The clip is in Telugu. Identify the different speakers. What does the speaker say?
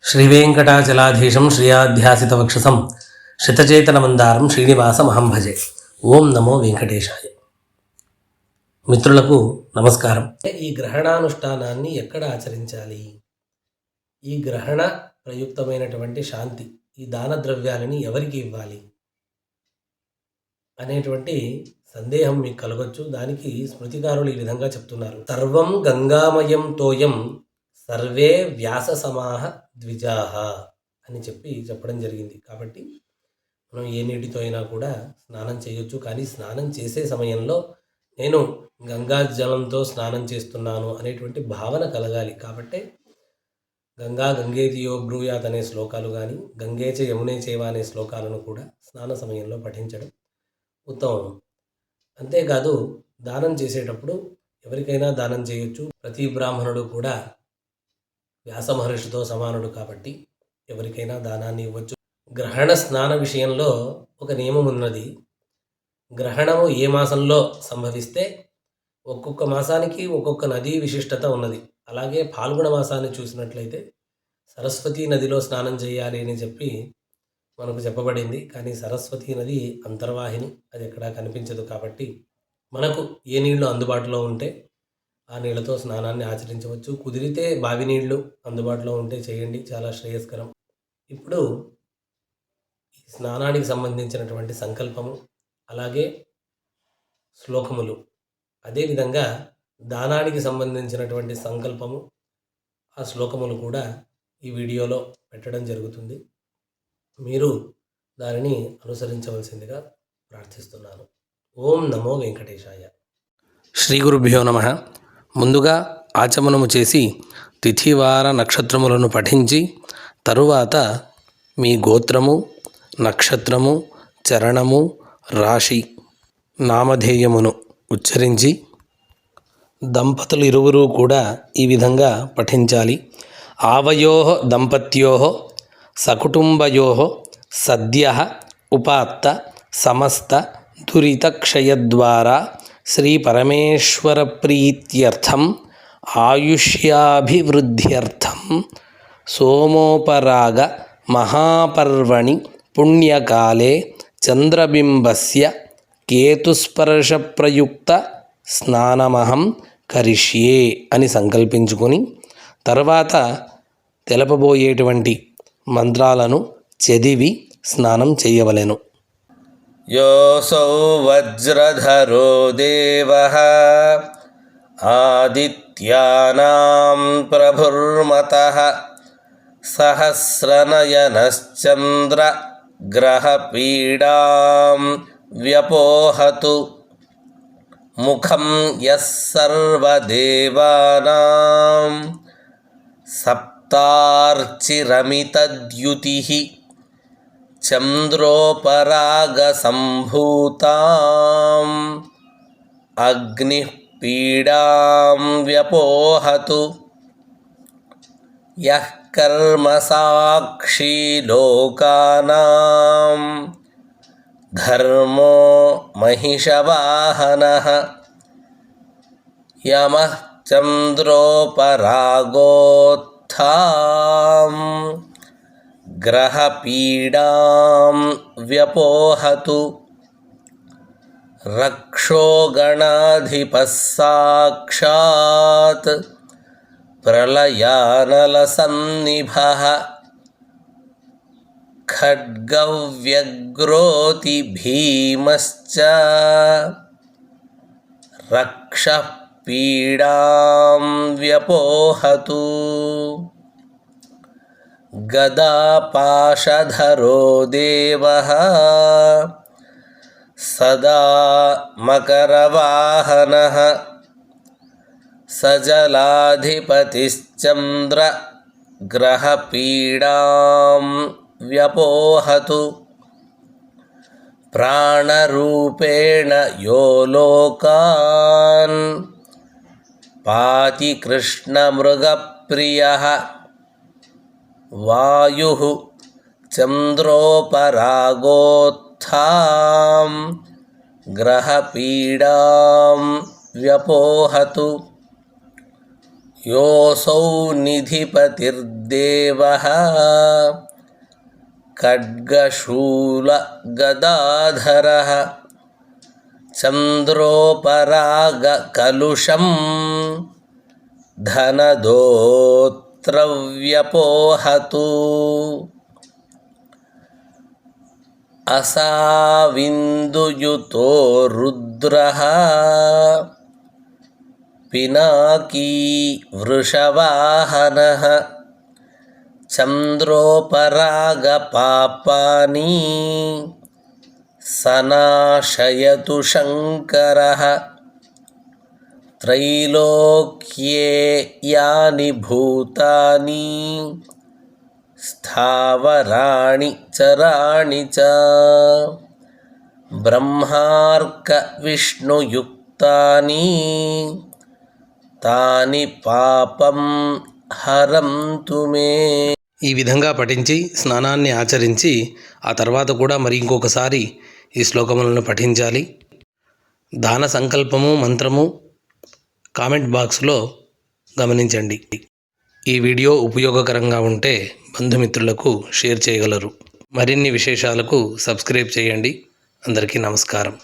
Speaker 1: శ్రీవేంకటాచలాధీశం శ్రియాధ్యాసితవక్షసం శతచేతనమందారం శ్రీనివాసమహం భజే. ఓం నమో వెంకటేశాయ. మిత్రులకు నమస్కారం. ఈ గ్రహణానుష్ఠానాన్ని ఎక్కడ ఆచరించాలి? ఈ గ్రహణ ప్రయుక్తమైనటువంటి శాంతి, ఈ దాన ద్రవ్యాలని ఎవరికి ఇవ్వాలి అనేటువంటి సందేహం మీకు కలగొచ్చు. దానికి స్మృతికారులు ఈ విధంగా చెప్తున్నారు. సర్వం గంగామయం తోయం సర్వే వ్యాస సమాహ ద్విజాహ అని చెప్పడం జరిగింది. కాబట్టి మనం ఏ నీటితో అయినా కూడా స్నానం చేయొచ్చు. కానీ స్నానం చేసే సమయంలో నేను గంగా జలంతో స్నానం చేస్తున్నాను అనేటువంటి భావన కలగాలి. కాబట్టి గంగేతియో బ్రూయాత్ అనే శ్లోకాలు కానీ, గంగేచ యమునే చేవ అనే శ్లోకాలను కూడా స్నాన సమయంలో పఠించడం ఉత్తమం. అంతేకాదు, దానం చేసేటప్పుడు ఎవరికైనా దానం చేయొచ్చు. ప్రతి బ్రాహ్మణుడు కూడా వ్యాస మహర్షితో సమానుడు కాబట్టి ఎవరికైనా దానాన్ని ఇవ్వచ్చు. గ్రహణ స్నాన విషయంలో ఒక నియమం ఉన్నది. గ్రహణము ఏ మాసంలో సంభవిస్తే ఒక్కొక్క మాసానికి ఒక్కొక్క నదీ విశిష్టత ఉన్నది. అలాగే పాల్గొన మాసాన్ని చూసినట్లయితే సరస్వతీ నదిలో స్నానం చేయాలి అని మనకు చెప్పబడింది. కానీ సరస్వతీ నది అంతర్వాహిని, అది ఎక్కడా కనిపించదు. కాబట్టి మనకు ఏ నీళ్లు అందుబాటులో ఉంటే ఆ నీళ్లతో స్నానాన్ని ఆచరించవచ్చు. కుదిరితే బావి నీళ్లు అందుబాటులో ఉంటే చేయండి, చాలా శ్రేయస్కరం. ఇప్పుడు ఈ స్నానానికి సంబంధించినటువంటి సంకల్పము, అలాగే శ్లోకములు, అదేవిధంగా దానానికి సంబంధించినటువంటి సంకల్పము, ఆ శ్లోకములు కూడా ఈ వీడియోలో పెట్టడం జరుగుతుంది. మీరు దానిని అనుసరించవలసిందిగా ప్రార్థిస్తున్నాను. ఓం నమో వెంకటేశాయ. శ్రీ గురుభ్యో నమః. ముందుగా ఆచమనము చేసి తిథివార నక్షత్రములను పఠించి తరువాత మీ గోత్రము, నక్షత్రము, చరణము, రాశి, నామధేయమును ఉచ్చరించి దంపతులు ఇరువురు కూడా ఈ విధంగా పఠించాలి. ఆవయో దంపత్యో సకుటుంబయో సద్య ఉపాత్త సమస్త దురితక్షయద్వారా శ్రీ పరమేశ్వర ప్రీత్యర్థం ఆయుష్యాభివృద్ధ్యర్థం సోమోపరాగ మహాపర్వణి పుణ్యకాలే చంద్రబింబస్య కేతుస్పర్శ ప్రయుక్త స్నానమహం కరిష్యే అని సంకల్పించుకొని తర్వాత తెలపబోయేటువంటి మంత్రాలను చదివి స్నానం చేయవలెను.
Speaker 2: యోసౌ వజ్రధరో దేవః ఆదిత్యానాం ప్రభుర్మతః సహస్రనయనశ్చంద్ర గ్రహపీడాం వ్యపోహతు ముఖం యః సర్వదేవానాం సప్తార్చిరమితద్యుతిః చంద్రోపరాగసంభూతాం అగ్నిః పీడాం వ్యపోహతు యః కర్మసాక్షీ లోకానాం ధర్మో మహిషవాహనః యమః చంద్రోపరాగోత్థాం గ్రహపీడాం వ్యపోహతు రక్షోగణాధిపः సాక్షాత్ ప్రళయానలసన్నిభః ఖడ్గవ్యగ్రోతి భీమశ్చ రక్షః పీడాం వ్యపోహతు గదాపాశధరో దేవః సదా మకరవాహనః సజలాధిపతిశ్చంద్ర గ్రహపీడాం వ్యపోహతు ప్రాణరూపేణ యో లోకాన్ పాతి కృష్ణమృగప్రియః వాయుః చంద్రోపరాగోత్థాం గ్రహపీడాం వ్యపోహతు योऽसौ निधिपतिर्देवः खड्गशूलगदाधरः चन्द्रोपरागकलुषं धनदोत्रव्यपोहतु असाविन्दुयुतो रुद्रः पिनाकी वृषवाहनः चन्द्रोपरागपापानि सनाशयतु शङ्करः त्रैलोक्ये यानि भूतानि स्थावराणि चराणि च ब्रह्मार्कविष्णुयुक्तानि तानि పాపం హరంతు మే.
Speaker 1: ఈ విధంగా పఠించి స్నానాన్ని ఆచరించి ఆ తర్వాత కూడా మరి ఇంకొకసారి ఈ శ్లోకములను పఠించాలి. దాన సంకల్పము మంత్రము కామెంట్ బాక్స్లో గమనించండి. ఈ వీడియో ఉపయోగకరంగా ఉంటే బంధుమిత్రులకు షేర్ చేయగలరు. మరిన్ని విశేషాలకు సబ్స్క్రైబ్ చేయండి. అందరికీ నమస్కారం.